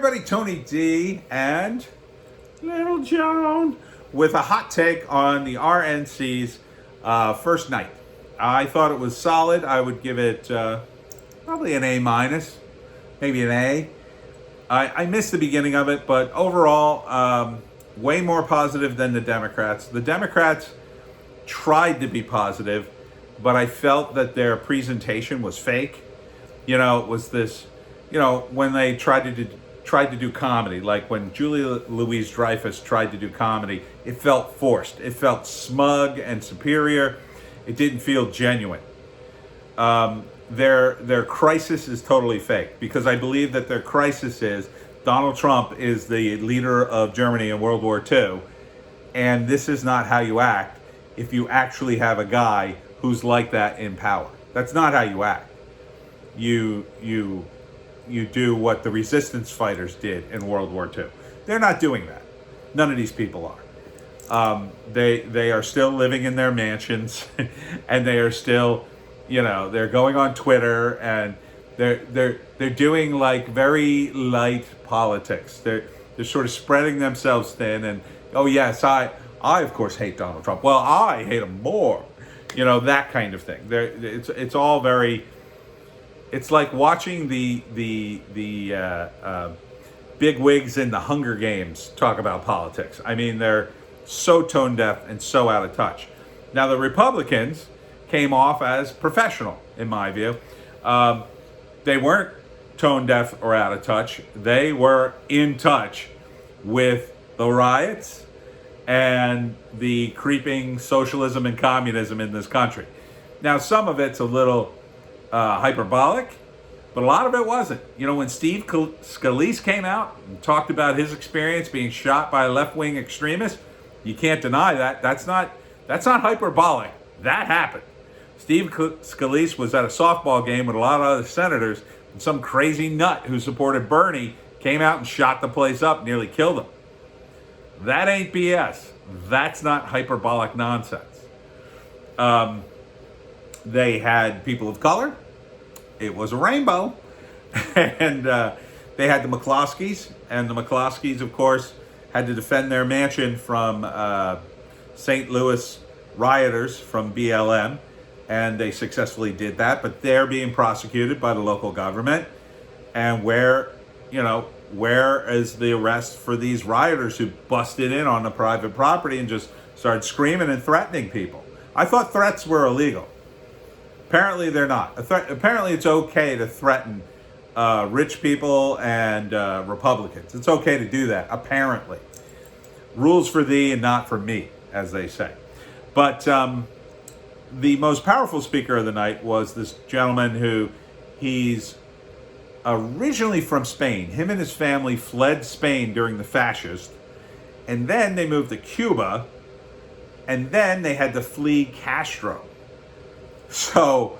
everybody, Tony D and Little Joan with a hot take on the RNC's first night. I thought it was solid. I would give it probably an A minus, maybe an A. I missed the beginning of it, but overall, way more positive than the Democrats. The Democrats tried to be positive, but I felt that their presentation was fake. You know, it was this, when they tried to do comedy, like when Julia Louis-Dreyfus tried to do comedy, it felt forced. It felt smug and superior. It didn't feel genuine. Their crisis is totally fake, because I believe that their crisis is Donald Trump is the leader of Germany in World War II, and this is not how you act if you actually have a guy who's like that in power. That's not how you act. You do what the resistance fighters did in World War II. They're not doing that. None of these people are. They are still living in their mansions, and they are still, they're going on Twitter, and they're doing like very light politics. They're sort of spreading themselves thin, and oh yes, I of course hate Donald Trump. Well, I hate him more. That kind of thing. It's all very. It's like watching the big wigs in the Hunger Games talk about politics. I mean, they're so tone deaf and so out of touch. Now, the Republicans came off as professional, in my view. They weren't tone deaf or out of touch. They were in touch with the riots and the creeping socialism and communism in this country. Now, some of it's a little hyperbolic, but a lot of it wasn't. When Steve Scalise came out and talked about his experience being shot by a left-wing extremist, you can't deny that. That's not hyperbolic. That happened. Steve Scalise was at a softball game with a lot of other senators, and some crazy nut who supported Bernie came out and shot the place up, nearly killed him. That ain't BS. That's not hyperbolic nonsense. They had people of color. It was a rainbow. And they had the McCloskeys. And the McCloskeys, of course, had to defend their mansion from St. Louis rioters from BLM. And they successfully did that. But they're being prosecuted by the local government. And where is the arrest for these rioters who busted in on the private property and just started screaming and threatening people? I thought threats were illegal. Apparently they're not. Apparently it's okay to threaten rich people and Republicans. It's okay to do that, apparently. Rules for thee and not for me, as they say. But the most powerful speaker of the night was this gentleman who he's originally from Spain. Him and his family fled Spain during the fascists, and then they moved to Cuba, and then they had to flee Castro. So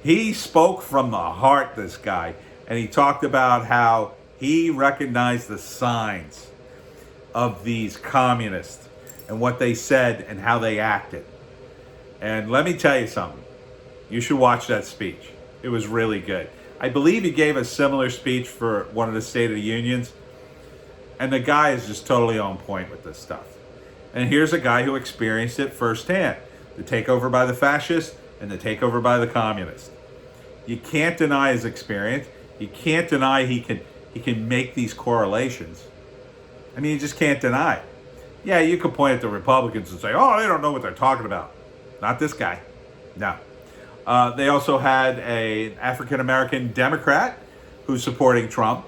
he spoke from the heart, this guy, and he talked about how he recognized the signs of these communists and what they said and how they acted. And let me tell you something. You should watch that speech. It was really good. I believe he gave a similar speech for one of the State of the Unions. And the guy is just totally on point with this stuff. And here's a guy who experienced it firsthand. The takeover by the fascists and the takeover by the communists. You can't deny his experience. You can't deny he can make these correlations. I mean, you just can't deny it. Yeah, you could point at the Republicans and say, oh, they don't know what they're talking about. Not this guy. No. They also had an African-American Democrat who's supporting Trump,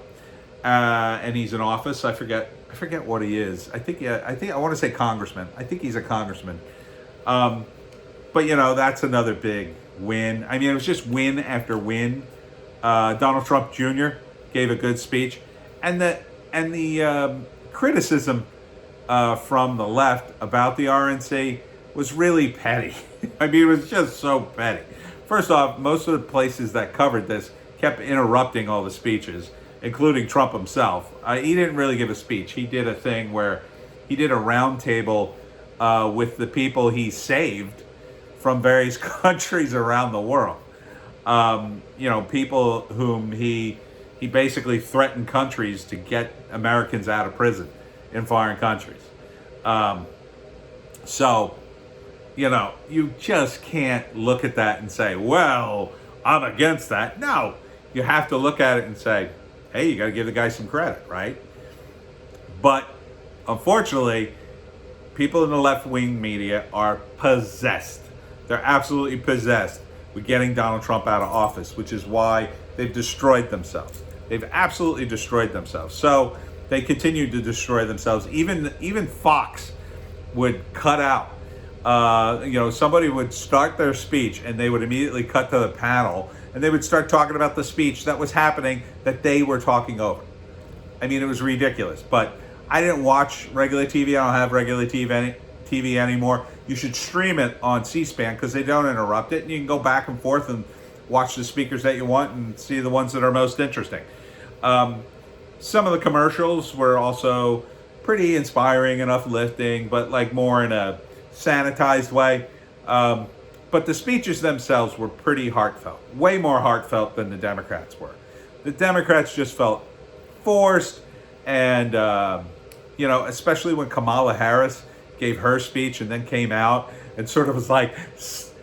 and he's in office. I forget what he is. I think I want to say congressman. I think he's a congressman. But that's another big win. I mean, it was just win after win. Donald Trump Jr. gave a good speech, and the criticism from the left about the RNC was really petty. I mean, it was just so petty. First off, most of the places that covered this kept interrupting all the speeches, including Trump himself. He didn't really give a speech. He did a thing where he did a round table with the people he saved from various countries around the world. People whom he he basically threatened countries to get Americans out of prison in foreign countries. So, you just can't look at that and say, well, I'm against that. No, you have to look at it and say, hey, you got to give the guy some credit, right? But unfortunately, people in the left-wing media are possessed. They're absolutely possessed with getting Donald Trump out of office, which is why they've destroyed themselves. They've absolutely destroyed themselves. So they continue to destroy themselves. Even Fox would cut out. Somebody would start their speech and they would immediately cut to the panel and they would start talking about the speech that was happening that they were talking over. I mean, it was ridiculous. But I didn't watch regular TV. I don't have regular TV anymore. You should stream it on C-SPAN because they don't interrupt it. And you can go back and forth and watch the speakers that you want and see the ones that are most interesting. Some of the commercials were also pretty inspiring and uplifting, but like more in a sanitized way. But the speeches themselves were pretty heartfelt, way more heartfelt than the Democrats were. The Democrats just felt forced, and especially when Kamala Harris gave her speech and then came out and sort of was like,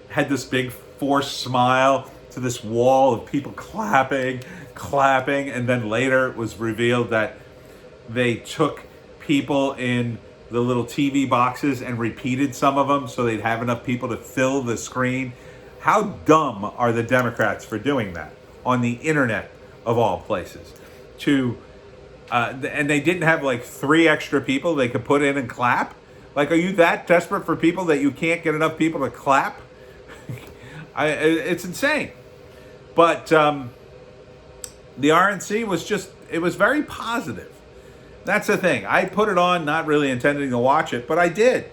had this big forced smile to this wall of people clapping, and then later it was revealed that they took people in the little TV boxes and repeated some of them so they'd have enough people to fill the screen. How dumb are the Democrats for doing that on the internet of all places? And they didn't have like 3 extra people they could put in and clap. Like, are you that desperate for people that you can't get enough people to clap? It's insane. But the RNC was very positive. That's the thing. I put it on not really intending to watch it, but I did.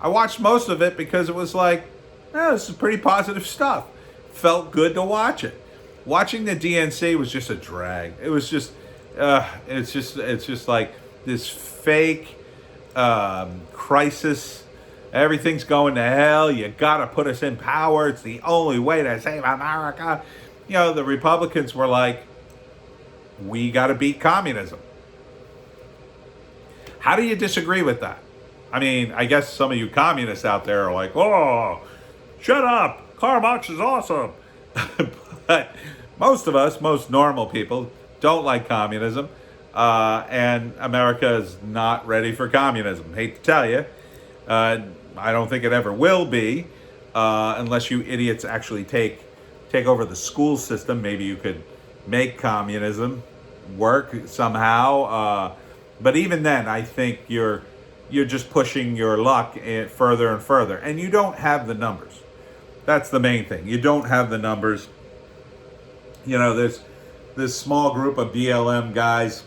I watched most of it because it was like, this is pretty positive stuff. Felt good to watch it. Watching the DNC was just a drag. It was just, it's just like this fake crisis. Everything's going to hell. You got to put us in power. It's the only way to save America. The Republicans were like, we got to beat communism. How do you disagree with that? I mean, I guess some of you communists out there are like, oh, shut up. Karl Marx is awesome. But most of us, most normal people, don't like communism. And America is not ready for communism. Hate to tell you. I don't think it ever will be, unless you idiots actually take over the school system. Maybe you could make communism work somehow. But even then, I think you're just pushing your luck further and further. And you don't have the numbers. That's the main thing. You don't have the numbers. There's this small group of BLM guys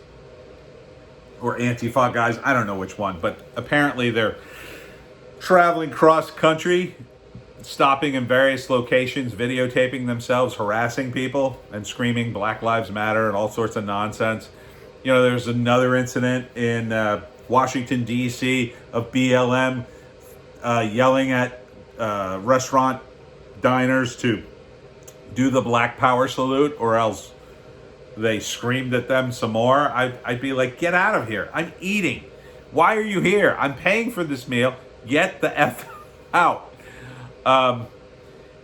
or Antifa guys. I don't know which one. But apparently they're traveling cross country, stopping in various locations, videotaping themselves, harassing people, and screaming Black Lives Matter and all sorts of nonsense. There's another incident in Washington, D.C. of BLM yelling at restaurant diners to do the Black Power salute, or else they screamed at them some more. I'd be like, get out of here. I'm eating. Why are you here? I'm paying for this meal. Get the F out.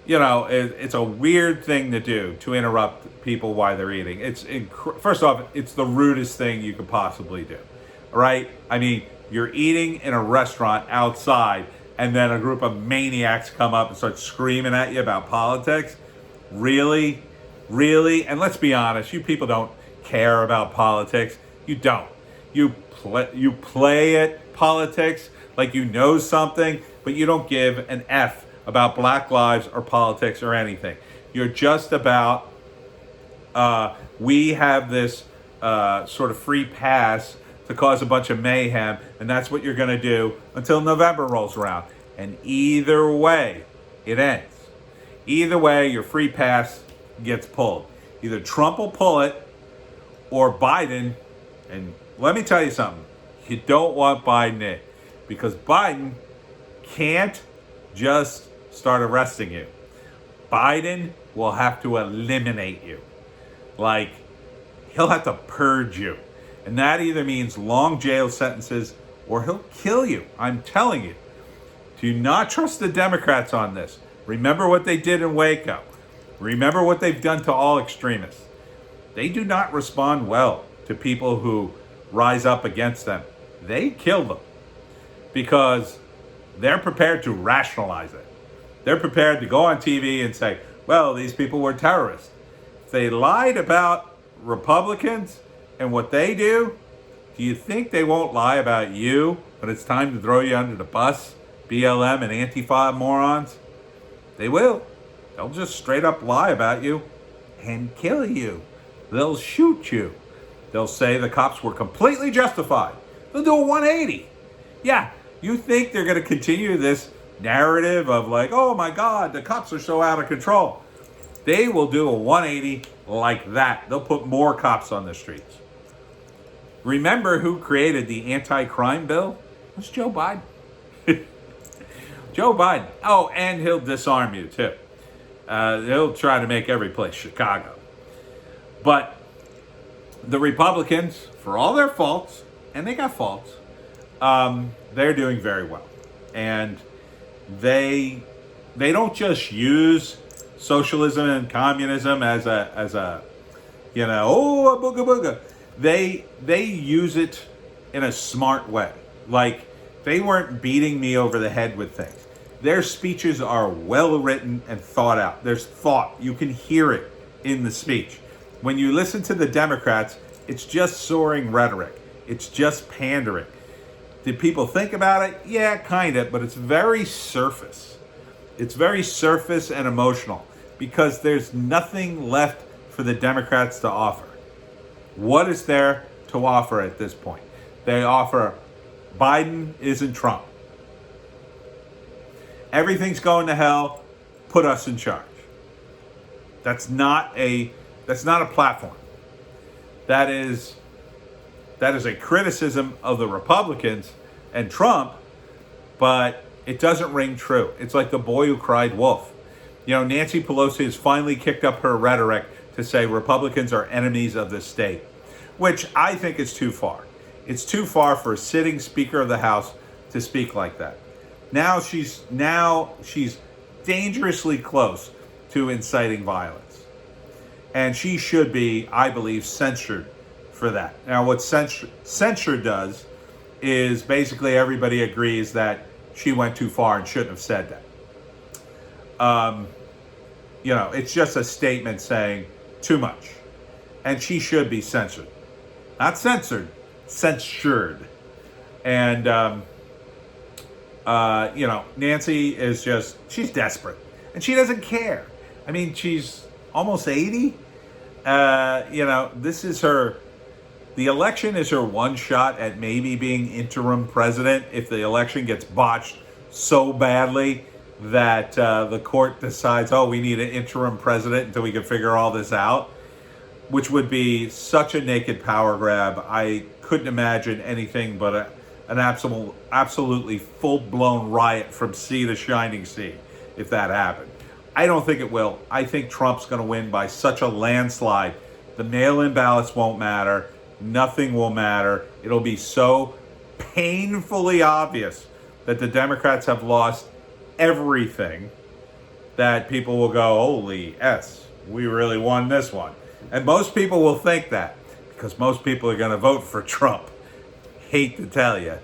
It's a weird thing to do, to interrupt people while they're eating. First off, it's the rudest thing you could possibly do, right? I mean, you're eating in a restaurant outside, and then a group of maniacs come up and start screaming at you about politics. Really? And let's be honest, you people don't care about politics. You don't. You play at politics like you know something, but you don't give an F about Black lives or politics or anything. You're just about, we have this sort of free pass to cause a bunch of mayhem, and that's what you're going to do until November rolls around. And either way, it ends. Either way, your free pass gets pulled. Either Trump will pull it, or Biden, and let me tell you something, you don't want Biden in, because Biden can't just start arresting you. Biden will have to eliminate you. Like, he'll have to purge you. And that either means long jail sentences or he'll kill you. I'm telling you. Do not trust the Democrats on this. Remember what they did in Waco. Remember what they've done to all extremists. They do not respond well to people who rise up against them. They kill them because they're prepared to rationalize it. They're prepared to go on TV and say, well, these people were terrorists. If they lied about Republicans and what they do you think they won't lie about you when it's time to throw you under the bus, BLM and Antifa morons? They will. They'll just straight up lie about you and kill you. They'll shoot you. They'll say the cops were completely justified. They'll do a 180. Yeah, you think they're going to continue this narrative of like, oh my God, the cops are so out of control. They will do a 180 like that. They'll put more cops on the streets. Remember who created the anti-crime bill? It was Joe Biden. Joe Biden. Oh, and he'll disarm you too. He'll try to make every place Chicago. But the Republicans, for all their faults, and they got faults, they're doing very well. And they don't just use socialism and communism as a a booga booga. They use it in a smart way. Like, they weren't beating me over the head with things. Their speeches are well written and thought out. There's thought. You can hear it in the speech. When you listen to the Democrats, it's just soaring rhetoric. It's just pandering. Did people think about it? Yeah, kind of, but it's very surface. It's very surface and emotional because there's nothing left for the Democrats to offer. What is there to offer at this point? They offer Biden isn't Trump. Everything's going to hell. Put us in charge. That's not a platform. That is a criticism of the Republicans and Trump, but it doesn't ring true. It's like the boy who cried wolf. Nancy Pelosi has finally kicked up her rhetoric to say Republicans are enemies of the state, which I think is too far. It's too far for a sitting Speaker of the House to speak like that. Now she's dangerously close to inciting violence. And she should be, I believe, censured for that. Now, what censure does is basically everybody agrees that she went too far and shouldn't have said that. It's just a statement saying too much. And she should be censored. Not censored, censured. And, Nancy is she's desperate. And she doesn't care. I mean, she's almost 80. This is the election is her one shot at maybe being interim president if the election gets botched so badly that the court decides, we need an interim president until we can figure all this out, which would be such a naked power grab. I couldn't imagine anything but an absolutely full-blown riot from sea to shining sea if that happened. I don't think it will. I think Trump's going to win by such a landslide. The mail-in ballots won't matter. Nothing will matter. It'll be so painfully obvious that the Democrats have lost everything that people will go, holy S, we really won this one. And most people will think that because most people are going to vote for Trump. Hate to tell you.